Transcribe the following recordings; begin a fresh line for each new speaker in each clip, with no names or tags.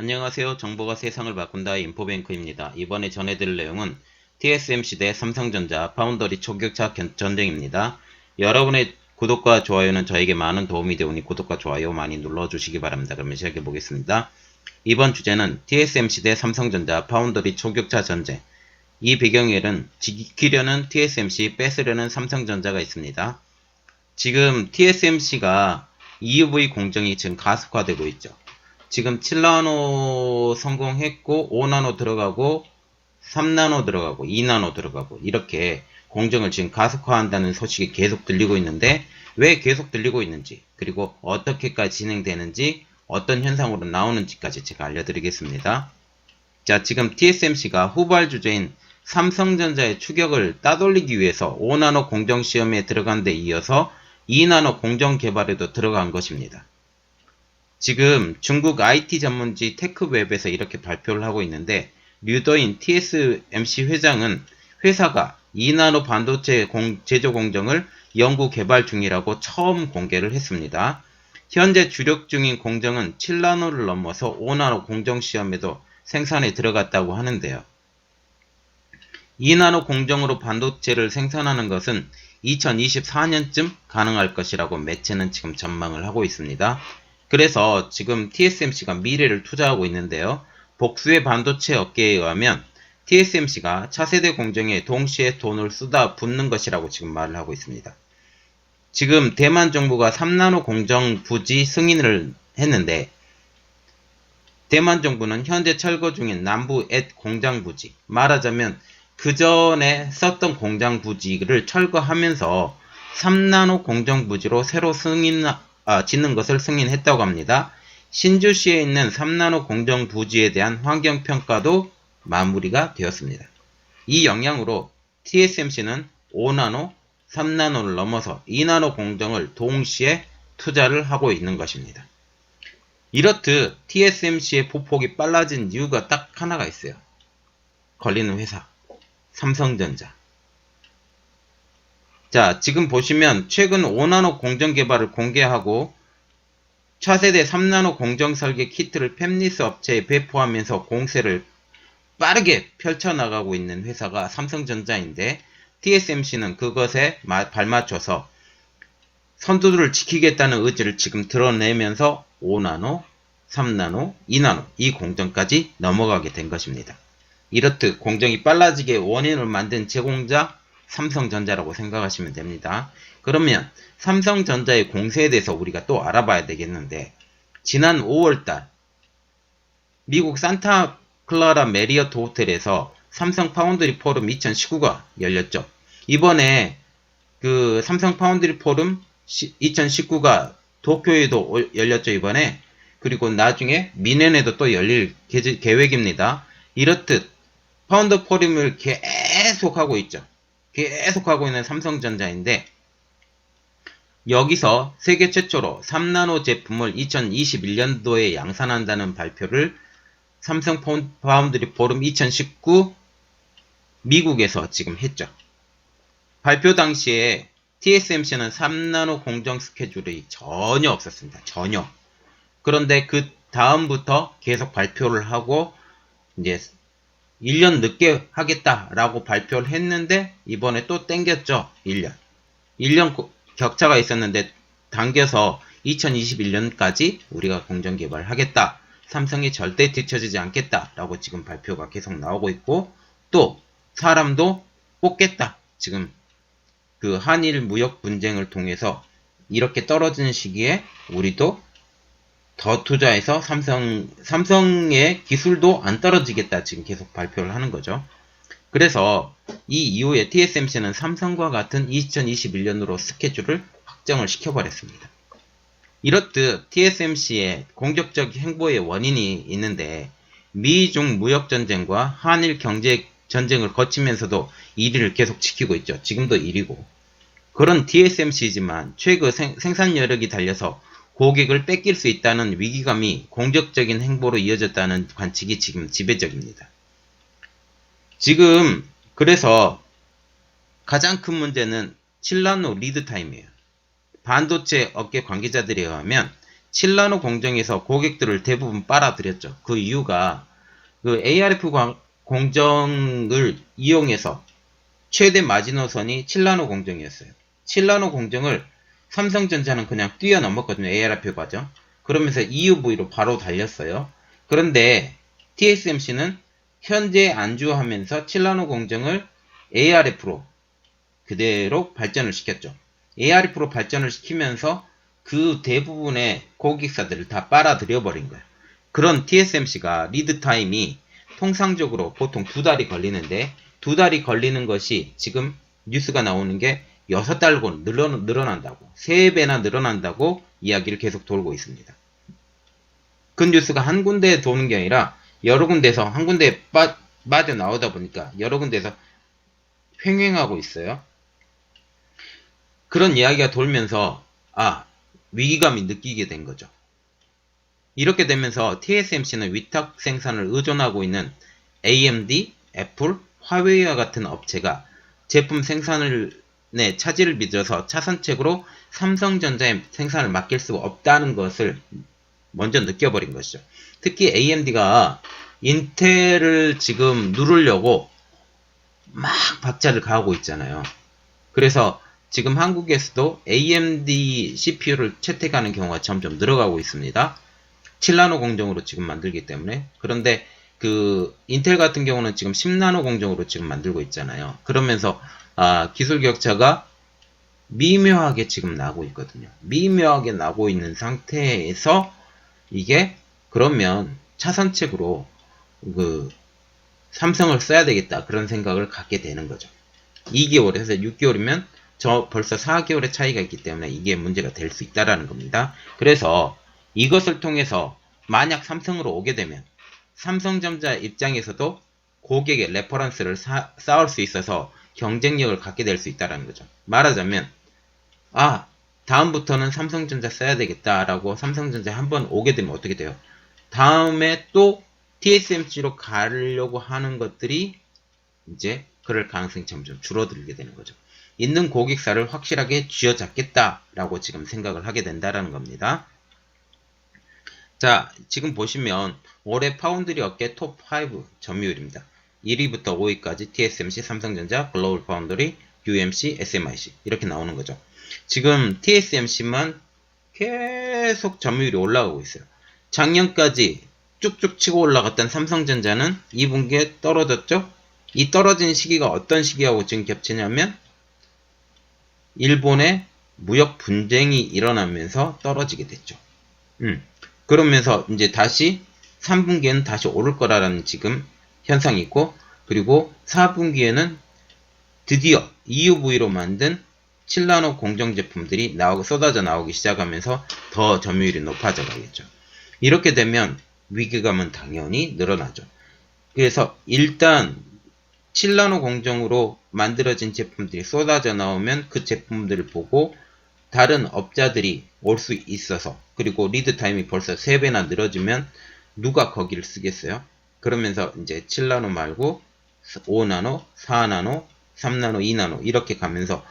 안녕하세요. 정보가 세상을 바꾼다 인포뱅크입니다. 이번에 전해드릴 내용은 TSMC 대 삼성전자 파운더리 초격차 전쟁입니다. 여러분의 구독과 좋아요는 저에게 많은 도움이 되오니 구독과 좋아요 많이 눌러주시기 바랍니다. 그러면 시작해 보겠습니다. 이번 주제는 TSMC 대 삼성전자 파운더리 초격차 전쟁. 이 배경에는 지키려는 TSMC, 뺏으려는 삼성전자가 있습니다. 지금 TSMC가 EUV 공정이 지금 가속화되고 있죠. 지금 7나노 성공했고 5나노 들어가고 3나노 들어가고 2나노 들어가고 이렇게 공정을 지금 가속화한다는 소식이 계속 들리고 있는데 왜 계속 들리고 있는지 그리고 어떻게까지 진행되는지 어떤 현상으로 나오는지까지 제가 알려드리겠습니다. 자, 지금 TSMC가 후발 주제인 삼성전자의 추격을 따돌리기 위해서 5나노 공정 시험에 들어간 데 이어서 2나노 공정 개발에도 들어간 것입니다. 지금 중국 IT 전문지 테크웹에서 이렇게 발표를 하고 있는데 류더인 TSMC 회장은 회사가 2나노 반도체 제조 공정을 연구 개발 중이라고 처음 공개를 했습니다. 현재 주력 중인 공정은 7나노를 넘어서 5나노 공정 시험에도 생산에 들어갔다고 하는데요. 2나노 공정으로 반도체를 생산하는 것은 2024년쯤 가능할 것이라고 매체는 지금 전망을 하고 있습니다. 그래서 지금 TSMC가 미래를 투자하고 있는데요. 복수의 반도체 업계에 의하면 TSMC가 차세대 공정에 동시에 돈을 쏟아 붓는 것이라고 지금 말을 하고 있습니다. 지금 대만 정부가 3나노 공정 부지 승인을 했는데 대만 정부는 현재 철거 중인 남부 앳 공장 부지, 말하자면 그 전에 썼던 공장 부지를 철거하면서 3나노 공정 부지로 새로 짓는 것을 승인했다고 합니다. 신주시에 있는 3나노 공정 부지에 대한 환경평가도 마무리가 되었습니다. 이 영향으로 TSMC는 5나노, 3나노를 넘어서 2나노 공정을 동시에 투자를 하고 있는 것입니다. 이렇듯 TSMC의 보폭이 빨라진 이유가 딱 하나가 있어요. 걸리는 회사, 삼성전자. 자, 지금 보시면 최근 5나노 공정 개발을 공개하고 차세대 3나노 공정 설계 키트를 팹리스 업체에 배포하면서 공세를 빠르게 펼쳐나가고 있는 회사가 삼성전자인데 TSMC는 그것에 발맞춰서 선두를 지키겠다는 의지를 지금 드러내면서 5나노, 3나노, 2나노 이 공정까지 넘어가게 된 것입니다. 이렇듯 공정이 빨라지게 원인을 만든 제공자 삼성전자라고 생각하시면 됩니다. 그러면 삼성전자의 공세에 대해서 우리가 또 알아봐야 되겠는데 지난 5월달 미국 산타클라라 메리어트 호텔에서 삼성 파운드리 포럼 2019가 열렸죠. 이번에 그 삼성 파운드리 포럼 2019가 도쿄에도 열렸죠, 이번에. 그리고 나중에 미넨에도 또 열릴 계획입니다. 이렇듯 파운드 포럼을 계속하고 있죠. 계속하고 있는 삼성전자인데 여기서 세계 최초로 3나노 제품을 2021년도에 양산한다는 발표를 삼성 파운드리 포럼 2019 미국에서 지금 했죠. 발표 당시에 TSMC는 3나노 공정 스케줄이 전혀 없었습니다. 전혀. 그런데 그 다음부터 계속 발표를 하고 이제 1년 늦게 하겠다라고 발표를 했는데 이번에 또 땡겼죠. 1년. 1년 격차가 있었는데 당겨서 2021년까지 우리가 공정 개발을 하겠다. 삼성이 절대 뒤처지지 않겠다라고 지금 발표가 계속 나오고 있고 또 사람도 뽑겠다. 지금 그 한일 무역 분쟁을 통해서 이렇게 떨어지는 시기에 우리도 더 투자해서 삼성의 기술도 안 떨어지겠다 지금 계속 발표를 하는 거죠. 그래서 이 이후에 TSMC는 삼성과 같은 2021년으로 스케줄을 확정을 시켜버렸습니다. 이렇듯 TSMC의 공격적 행보의 원인이 있는데 미중 무역전쟁과 한일 경제전쟁을 거치면서도 1위를 계속 지키고 있죠. 지금도 1위고. 그런 TSMC지만 최근 생산 여력이 달려서 고객을 뺏길 수 있다는 위기감이 공격적인 행보로 이어졌다는 관측이 지금 지배적입니다. 지금 그래서 가장 큰 문제는 7나노 리드 타임이에요. 반도체 업계 관계자들에 의하면 7나노 공정에서 고객들을 대부분 빨아들였죠. 그 이유가 그 ARF 공정을 이용해서 최대 마지노선이 7나노 공정이었어요. 7나노 공정을 삼성전자는 그냥 뛰어넘었거든요. ARF 과정. 그러면서 EUV로 바로 달렸어요. 그런데 TSMC는 현재 안주하면서 7나노 공정을 ARF로 그대로 발전을 시켰죠. ARF로 발전을 시키면서 그 대부분의 고객사들을 다 빨아들여 버린 거예요. 그런 TSMC가 리드 타임이 통상적으로 보통 2달이 걸리는데 2달이 걸리는 것이 지금 뉴스가 나오는 게 6달고 늘어난다고 3배나 늘어난다고 이야기를 계속 돌고 있습니다. 그 뉴스가 한 군데에 도는 게 아니라 여러 군데에서 한 군데에 빠져나오다 보니까 여러 군데에서 횡행하고 있어요. 그런 이야기가 돌면서 위기감이 느끼게 된 거죠. 이렇게 되면서 TSMC는 위탁 생산을 의존하고 있는 AMD, 애플, 화웨이와 같은 업체가 제품 생산을 차질을 빚어서 차선책으로 삼성전자에 생산을 맡길 수가 없다는 것을 먼저 느껴버린 것이죠. 특히 AMD가 인텔을 지금 누르려고 막 박차를 가하고 있잖아요. 그래서 지금 한국에서도 AMD CPU를 채택하는 경우가 점점 늘어가고 있습니다. 7나노 공정으로 지금 만들기 때문에. 그런데 그 인텔 같은 경우는 지금 10나노 공정으로 지금 만들고 있잖아요. 그러면서 기술 격차가 미묘하게 지금 나고 있거든요. 미묘하게 나고 있는 상태에서 이게 그러면 차선책으로 그 삼성을 써야 되겠다 그런 생각을 갖게 되는 거죠. 2개월에서 6개월이면 벌써 4개월의 차이가 있기 때문에 이게 문제가 될 수 있다라는 겁니다. 그래서 이것을 통해서 만약 삼성으로 오게 되면 삼성전자 입장에서도 고객의 레퍼런스를 쌓을 수 있어서 경쟁력을 갖게 될 수 있다는 거죠. 말하자면 다음부터는 삼성전자 써야 되겠다라고 삼성전자 한번 오게 되면 어떻게 돼요? 다음에 또 TSMC로 가려고 하는 것들이 이제 그럴 가능성이 점점 줄어들게 되는 거죠. 있는 고객사를 확실하게 쥐어잡겠다라고 지금 생각을 하게 된다라는 겁니다. 자, 지금 보시면 올해 파운드리 업계 톱5 점유율입니다. 1위부터 5위까지 TSMC, 삼성전자, 글로벌 파운드리, UMC, SMIC 이렇게 나오는 거죠. 지금 TSMC만 계속 점유율이 올라가고 있어요. 작년까지 쭉쭉 치고 올라갔던 삼성전자는 2분기에 떨어졌죠? 이 떨어진 시기가 어떤 시기하고 지금 겹치냐면 일본의 무역 분쟁이 일어나면서 떨어지게 됐죠. 그러면서 이제 다시 3분기에는 다시 오를 거라는 지금 현상이 있고, 그리고 4분기에는 드디어 EUV로 만든 7나노 공정 제품들이 쏟아져 나오기 시작하면서 더 점유율이 높아져 가겠죠. 이렇게 되면 위기감은 당연히 늘어나죠. 그래서 일단 7나노 공정으로 만들어진 제품들이 쏟아져 나오면 그 제품들을 보고 다른 업자들이 올 수 있어서, 그리고 리드 타임이 벌써 3배나 늘어지면 누가 거기를 쓰겠어요? 그러면서 이제 7나노 말고 5나노, 4나노, 3나노, 2나노 이렇게 가면서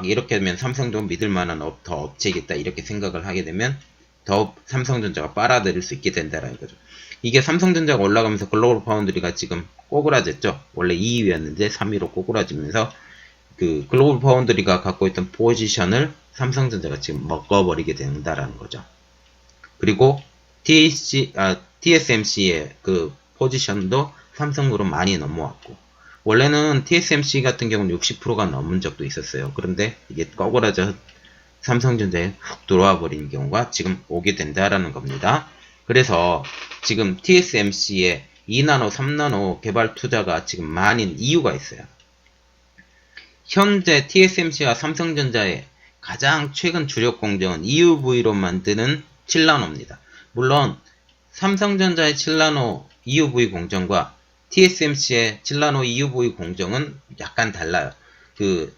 이렇게 되면 삼성도 믿을 만한 더 업체겠다 이렇게 생각을 하게 되면 더 삼성전자가 빨아들일 수 있게 된다는 거죠. 이게 삼성전자가 올라가면서 글로벌 파운드리가 지금 꼬그라졌죠. 원래 2위였는데 3위로 꼬그라지면서 그 글로벌 파운드리가 갖고 있던 포지션을 삼성전자가 지금 먹어버리게 된다라는 거죠. 그리고 TSMC의 그 포지션도 삼성으로 많이 넘어왔고, 원래는 TSMC 같은 경우는 60%가 넘은 적도 있었어요. 그런데 이게 꼬그라져 삼성전자에 훅 들어와 버리는 경우가 지금 오게 된다라는 겁니다. 그래서 지금 TSMC의 2나노, 3나노 개발 투자가 지금 많은 이유가 있어요. 현재 TSMC와 삼성전자의 가장 최근 주력 공정은 EUV로 만드는 7나노입니다. 물론 삼성전자의 7나노 EUV 공정과 TSMC의 7나노 EUV 공정은 약간 달라요.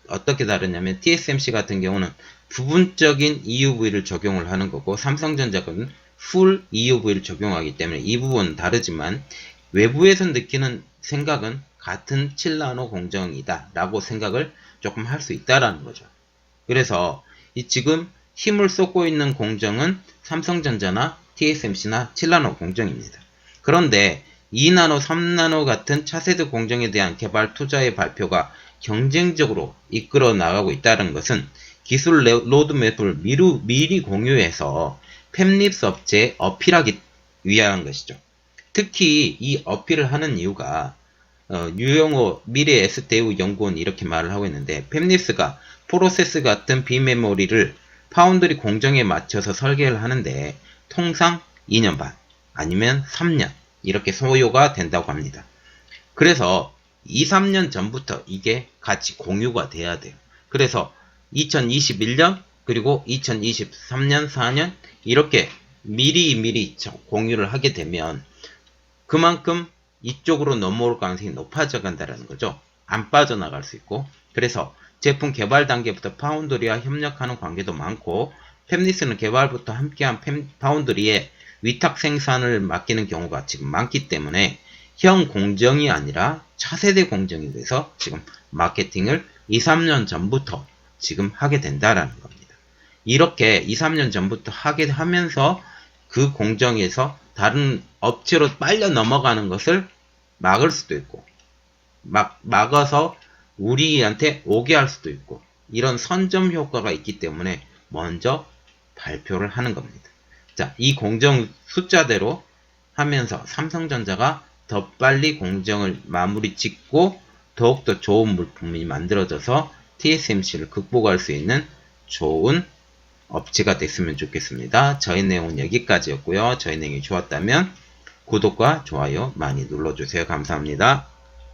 어떻게 다르냐면 TSMC 같은 경우는 부분적인 EUV를 적용을 하는 거고, 삼성전자는 풀 EUV를 적용하기 때문에 이 부분은 다르지만 외부에서 느끼는 생각은 같은 7나노 공정이다 라고 생각을 조금 할 수 있다라는 거죠. 그래서 지금 힘을 쏟고 있는 공정은 삼성전자나 TSMC나 7나노 공정입니다. 그런데 2나노, 3나노 같은 차세대 공정에 대한 개발 투자의 발표가 경쟁적으로 이끌어 나가고 있다는 것은 기술 로드맵을 미리 공유해서 팹립스 업체에 어필하기 위한 것이죠. 특히 이 어필을 하는 이유가 유영호 미래 S대우 연구원 이렇게 말을 하고 있는데, 팹립스가 프로세스 같은 비메모리를 파운드리 공정에 맞춰서 설계를 하는데 통상 2년 반 아니면 3년 이렇게 소요가 된다고 합니다. 그래서 2, 3년 전부터 이게 같이 공유가 돼야 돼요. 그래서 2021년 그리고 2023년, 4년 이렇게 미리 공유를 하게 되면 그만큼 이쪽으로 넘어올 가능성이 높아져 간다는 거죠. 안 빠져나갈 수 있고. 그래서 제품 개발 단계부터 파운드리와 협력하는 관계도 많고, 팹립스는 개발부터 함께한 파운드리에 위탁 생산을 맡기는 경우가 지금 많기 때문에 형 공정이 아니라 차세대 공정이 돼서 지금 마케팅을 2, 3년 전부터 지금 하게 된다라는 겁니다. 이렇게 2, 3년 전부터 하게 하면서 그 공정에서 다른 업체로 빨려 넘어가는 것을 막을 수도 있고, 막아서 우리한테 오게 할 수도 있고, 이런 선점 효과가 있기 때문에 먼저 발표를 하는 겁니다. 자, 이 공정 숫자대로 하면서 삼성전자가 더 빨리 공정을 마무리 짓고 더욱더 좋은 물품이 만들어져서 TSMC를 극복할 수 있는 좋은 업체가 됐으면 좋겠습니다. 저희 내용은 여기까지였고요. 저희 내용이 좋았다면 구독과 좋아요 많이 눌러주세요. 감사합니다.